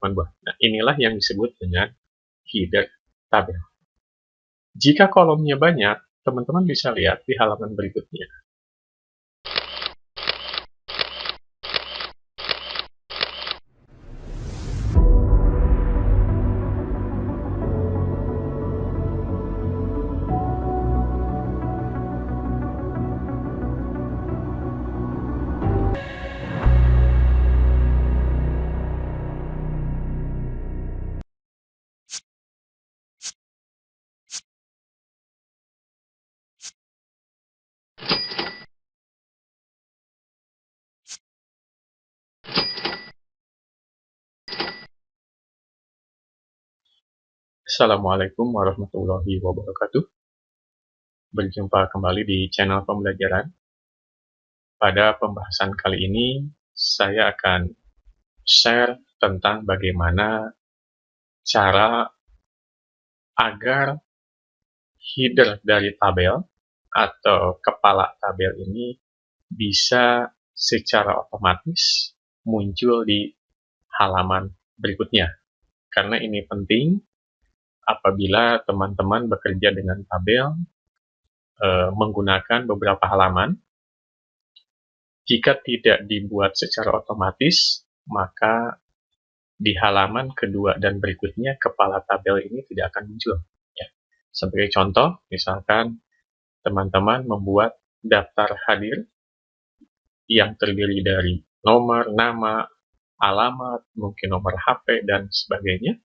teman buat. Nah, inilah yang disebut dengan header tabel. Jika kolomnya banyak, teman-teman bisa lihat di halaman berikutnya. Assalamualaikum warahmatullahi wabarakatuh. Berjumpa kembali di channel pembelajaran. Pada pembahasan kali ini, saya akan share tentang bagaimana cara agar header dari tabel atau kepala tabel ini bisa secara otomatis muncul di halaman berikutnya. Karena ini penting apabila teman-teman bekerja dengan tabel menggunakan beberapa halaman. Jika tidak dibuat secara otomatis, maka di halaman kedua dan berikutnya kepala tabel ini tidak akan muncul. Ya. Sebagai contoh, misalkan teman-teman membuat daftar hadir yang terdiri dari nomor, nama, alamat, mungkin nomor HP, dan sebagainya.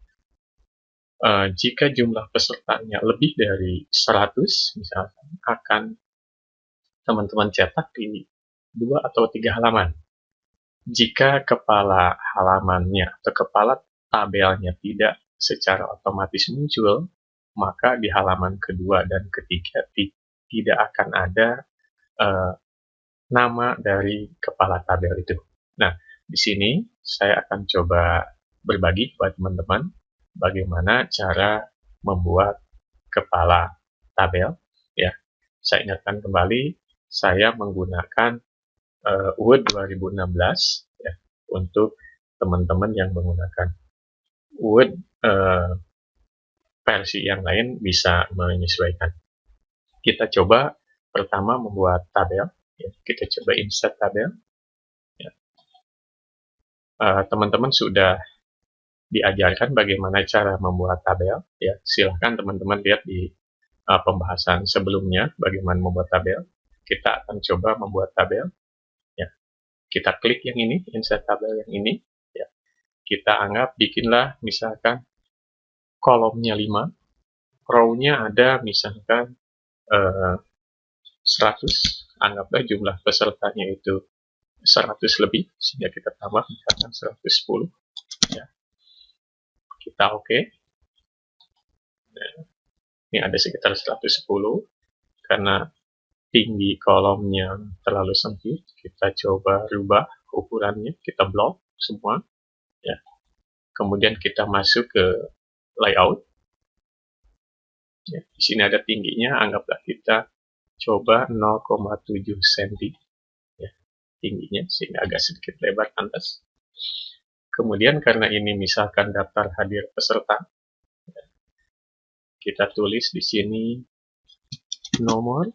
Jika jumlah pesertanya lebih dari 100, misalkan, akan teman-teman cetak di 2 atau 3 halaman. Jika kepala halamannya atau kepala tabelnya tidak secara otomatis muncul, maka di halaman kedua dan ketiga tidak akan ada nama dari kepala tabel itu. Nah, di sini saya akan coba berbagi buat teman-teman bagaimana cara membuat kepala tabel. Ya, saya ingatkan kembali, saya menggunakan Word 2016 ya, untuk teman-teman yang menggunakan Word versi yang lain bisa menyesuaikan. Kita coba pertama membuat tabel. Ya, kita coba insert tabel. Ya. Teman-teman sudah diajarkan bagaimana cara membuat tabel. Ya, silahkan teman-teman lihat di pembahasan sebelumnya bagaimana membuat tabel. Kita akan coba membuat tabel. Ya, kita klik yang ini, insert tabel yang ini. Ya, kita anggap bikinlah misalkan kolomnya 5, row-nya ada misalkan 100, anggaplah jumlah pesertanya itu 100 lebih, sehingga kita tambah misalkan 110. Ya. Kita oke. Nah, ini ada sekitar 110, karena tinggi kolomnya terlalu sempit, kita coba rubah ukurannya, kita blok semua. Ya. Kemudian kita masuk ke layout. Ya, di sini ada tingginya, anggaplah kita coba 0,7 cm ya, tingginya, sehingga agak sedikit lebar pantas. Kemudian karena ini misalkan daftar hadir peserta, ya, kita tulis di sini nomor,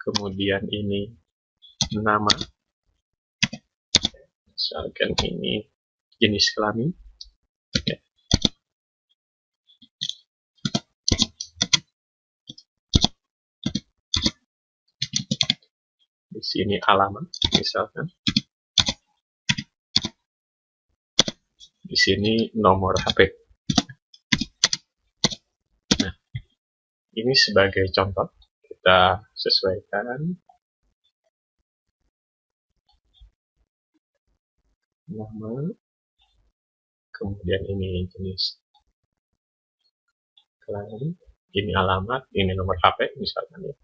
kemudian ini nama, misalkan ini jenis kelamin. Ya. Di sini alamat, misalkan. Di sini nomor HP. Nah, ini sebagai contoh, kita sesuaikan nama, kemudian ini jenis kelamin, ini alamat, ini nomor HP, misalkan ya.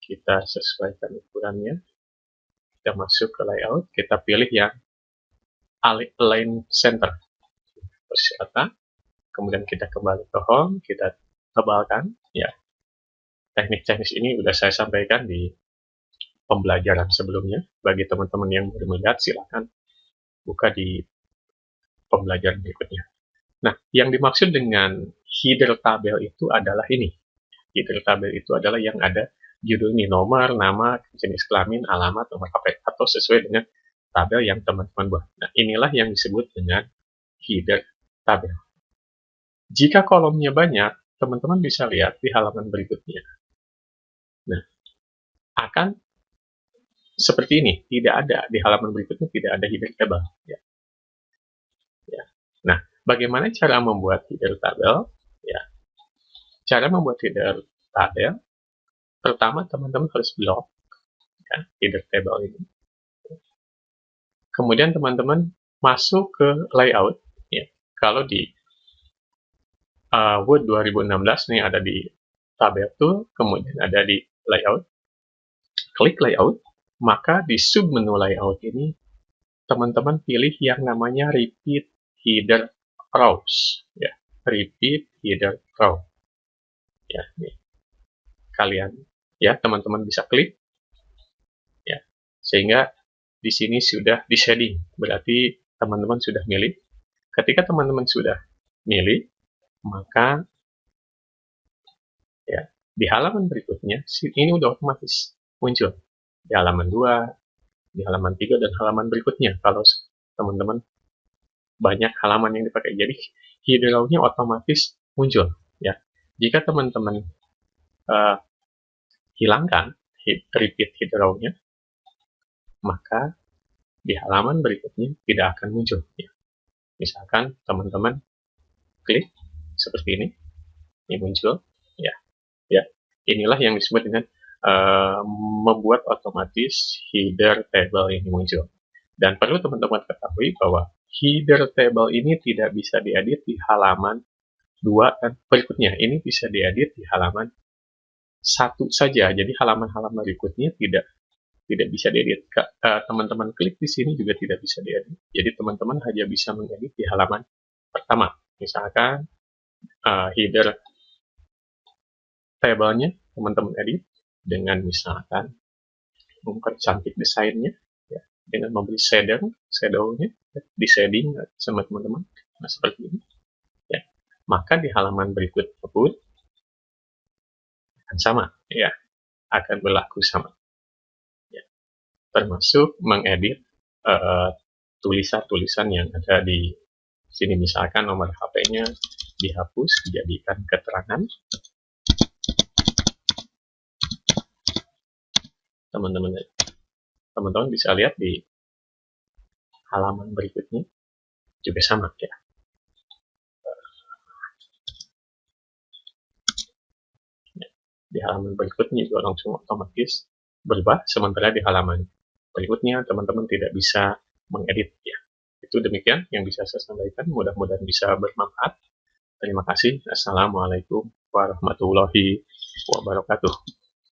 Kita sesuaikan ukurannya, kita masuk ke layout, kita pilih yang align center, persyaratan, kemudian kita kembali ke home, kita tebalkan. Ya, teknik-teknik ini sudah saya sampaikan di pembelajaran sebelumnya. Bagi teman-teman yang baru melihat, silakan buka di pembelajaran berikutnya. Nah, yang dimaksud dengan header tabel itu adalah ini. Header tabel itu adalah yang ada judul ini, nomor, nama, jenis kelamin, alamat, nomor HP, atau sesuai dengan tabel yang teman-teman buat. Nah, inilah yang disebut dengan header tabel. Jika kolomnya banyak, teman-teman bisa lihat di halaman berikutnya. Nah, akan seperti ini, tidak ada di halaman berikutnya, tidak ada header tabel. Ya. Nah, bagaimana cara membuat header tabel? Ya, cara membuat header tabel, pertama teman-teman harus blok ya, header tabel ini. Kemudian teman-teman masuk ke layout. Ya. Kalau di Word 2016 nih ada di tabel tool, kemudian ada di layout. Klik layout, maka di sub menu layout ini teman-teman pilih yang namanya repeat header rows. Ya, repeat header row. Ya, nih. Kalian ya teman-teman bisa klik ya, sehingga di sini sudah di shading, berarti teman-teman sudah milih. Ketika teman-teman sudah milih, maka ya di halaman berikutnya ini udah otomatis muncul di halaman 2, di halaman 3, dan halaman berikutnya kalau teman-teman banyak halaman yang dipakai. Jadi header row-nya otomatis muncul ya. Jika teman-teman hilangkan repeat header row-nya, maka di halaman berikutnya tidak akan muncul ya. Misalkan teman-teman klik seperti ini muncul ya. Inilah yang disebut dengan membuat otomatis header table ini muncul. Dan perlu teman-teman ketahui bahwa header table ini tidak bisa diedit di halaman 2 dan berikutnya. Ini bisa diedit di halaman 1 saja. Jadi halaman-halaman berikutnya tidak bisa diedit. Teman-teman klik di sini juga tidak bisa diedit. Jadi teman-teman hanya bisa mengedit di halaman pertama. Misalkan header table-nya teman-teman edit dengan misalkan mempercantik desainnya ya, dengan memberi shadow-nya ya, di shading sama teman-teman. Nah, seperti ini ya. Maka di halaman berikut tersebut akan sama ya, akan berlaku sama ya. Termasuk mengedit tulisan-tulisan yang ada di sini, misalkan nomor HP-nya dihapus dijadikan keterangan. Teman-teman bisa lihat di halaman berikutnya juga sama ya. Di halaman berikutnya juga langsung otomatis berubah, sementara di halaman berikutnya teman-teman tidak bisa mengedit ya. Itu demikian yang bisa saya sampaikan, mudah-mudahan bisa bermanfaat. Terima kasih. Assalamualaikum warahmatullahi wabarakatuh.